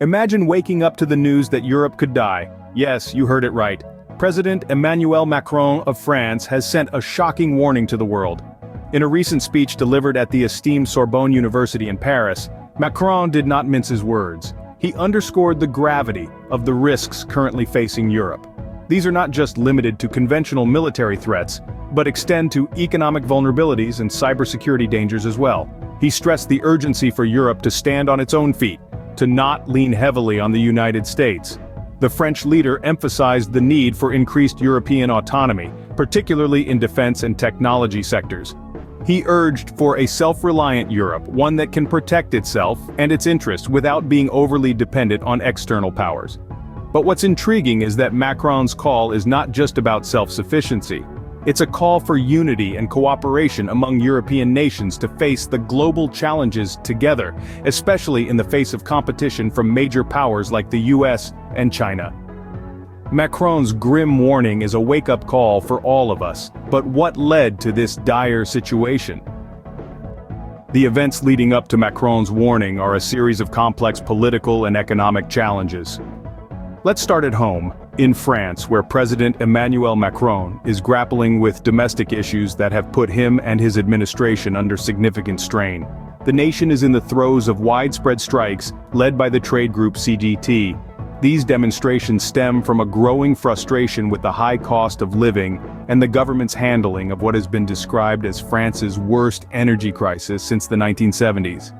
Imagine waking up to the news that Europe could die. Yes, you heard it right. President Emmanuel Macron of France has sent a shocking warning to the world. In a recent speech delivered at the esteemed Sorbonne University in Paris, Macron did not mince his words. He underscored the gravity of the risks currently facing Europe. These are not just limited to conventional military threats, but extend to economic vulnerabilities and cybersecurity dangers as well. He stressed the urgency for Europe to stand on its own feet, to not lean heavily on the United States. The French leader emphasized the need for increased European autonomy, particularly in defense and technology sectors. He urged for a self-reliant Europe, one that can protect itself and its interests without being overly dependent on external powers. But what's intriguing is that Macron's call is not just about self-sufficiency. It's a call for unity and cooperation among European nations to face the global challenges together, especially in the face of competition from major powers like the US and China. Macron's grim warning is a wake-up call for all of us, but what led to this dire situation? The events leading up to Macron's warning are a series of complex political and economic challenges. Let's start at home, in France, where President Emmanuel Macron is grappling with domestic issues that have put him and his administration under significant strain. The nation is in the throes of widespread strikes, led by the trade group CGT. These demonstrations stem from a growing frustration with the high cost of living and the government's handling of what has been described as France's worst energy crisis since the 1970s.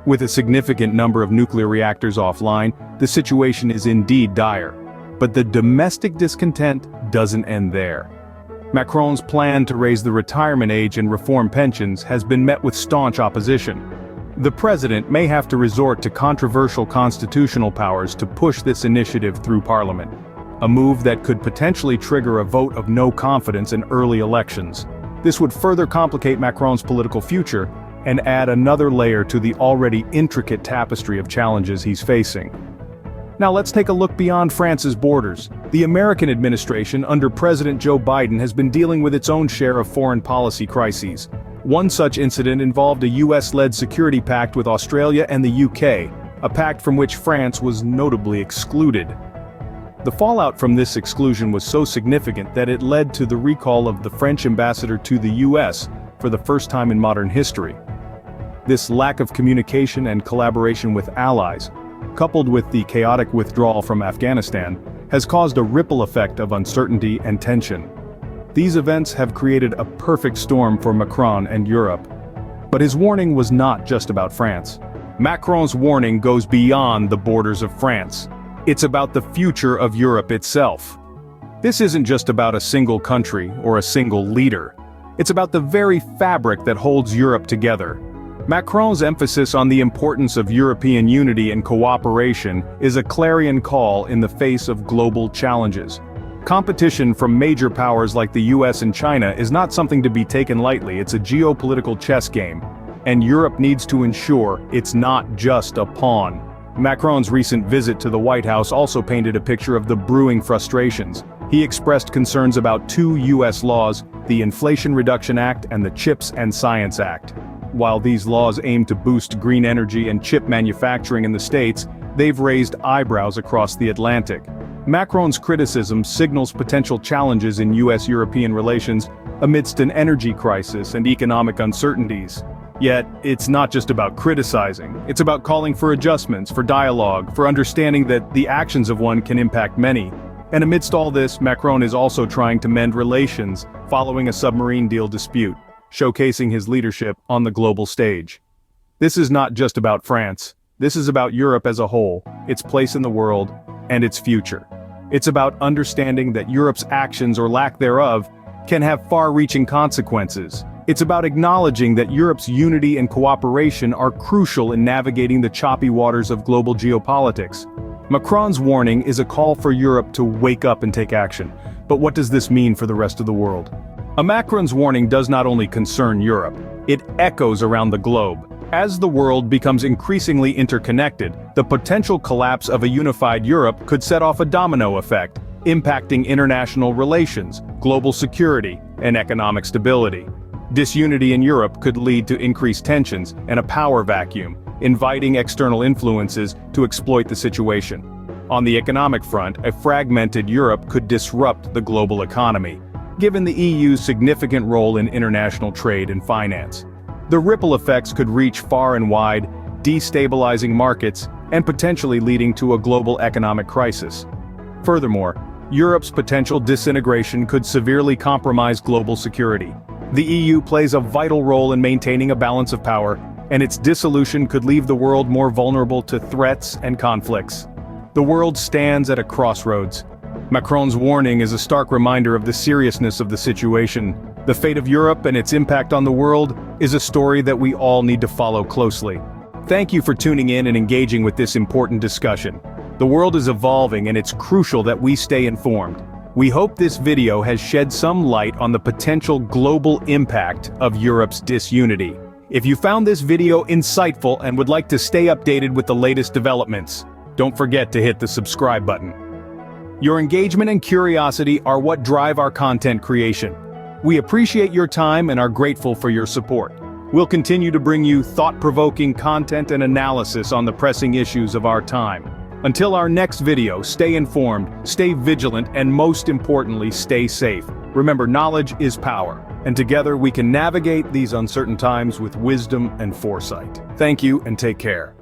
With a significant number of nuclear reactors offline, the situation is indeed dire. But the domestic discontent doesn't end there. Macron's plan to raise the retirement age and reform pensions has been met with staunch opposition. The president may have to resort to controversial constitutional powers to push this initiative through parliament, a move that could potentially trigger a vote of no confidence in early elections. This would further complicate Macron's political future and add another layer to the already intricate tapestry of challenges he's facing. Now let's take a look beyond France's borders. The American administration under President Joe Biden has been dealing with its own share of foreign policy crises. One such incident involved a US-led security pact with Australia and the UK, a pact from which France was notably excluded. The fallout from this exclusion was so significant that it led to the recall of the French ambassador to the US for the first time in modern history. This lack of communication and collaboration with allies, coupled with the chaotic withdrawal from Afghanistan, has caused a ripple effect of uncertainty and tension. These events have created a perfect storm for Macron and Europe. But his warning was not just about France. Macron's warning goes beyond the borders of France. It's about the future of Europe itself. This isn't just about a single country or a single leader. It's about the very fabric that holds Europe together. Macron's emphasis on the importance of European unity and cooperation is a clarion call in the face of global challenges. Competition from major powers like the US and China is not something to be taken lightly. It's a geopolitical chess game, and Europe needs to ensure it's not just a pawn. Macron's recent visit to the White House also painted a picture of the brewing frustrations. He expressed concerns about two US laws, the Inflation Reduction Act and the Chips and Science Act. While these laws aim to boost green energy and chip manufacturing in the States, they've raised eyebrows across the Atlantic. Macron's criticism signals potential challenges in US-European relations amidst an energy crisis and economic uncertainties. Yet, it's not just about criticizing, it's about calling for adjustments, for dialogue, for understanding that the actions of one can impact many. And amidst all this, Macron is also trying to mend relations following a submarine deal dispute, showcasing his leadership on the global stage. This is not just about France. This is about Europe as a whole, its place in the world, and its future. It's about understanding that Europe's actions or lack thereof can have far-reaching consequences. It's about acknowledging that Europe's unity and cooperation are crucial in navigating the choppy waters of global geopolitics. Macron's warning is a call for Europe to wake up and take action. But what does this mean for the rest of the world? Macron's warning does not only concern Europe, it echoes around the globe. As the world becomes increasingly interconnected, the potential collapse of a unified Europe could set off a domino effect, impacting international relations, global security, and economic stability. Disunity in Europe could lead to increased tensions and a power vacuum, inviting external influences to exploit the situation. On the economic front, a fragmented Europe could disrupt the global economy, given the EU's significant role in international trade and finance. The ripple effects could reach far and wide, destabilizing markets and potentially leading to a global economic crisis. Furthermore, Europe's potential disintegration could severely compromise global security. The EU plays a vital role in maintaining a balance of power, and its dissolution could leave the world more vulnerable to threats and conflicts. The world stands at a crossroads. Macron's warning is a stark reminder of the seriousness of the situation. The fate of Europe and its impact on the world is a story that we all need to follow closely. Thank you for tuning in and engaging with this important discussion. The world is evolving, and it's crucial that we stay informed. We hope this video has shed some light on the potential global impact of Europe's disunity. If you found this video insightful and would like to stay updated with the latest developments, don't forget to hit the subscribe button. Your engagement and curiosity are what drive our content creation. We appreciate your time and are grateful for your support. We'll continue to bring you thought-provoking content and analysis on the pressing issues of our time. Until our next video, stay informed, stay vigilant, and most importantly, stay safe. Remember, knowledge is power, and together we can navigate these uncertain times with wisdom and foresight. Thank you and take care.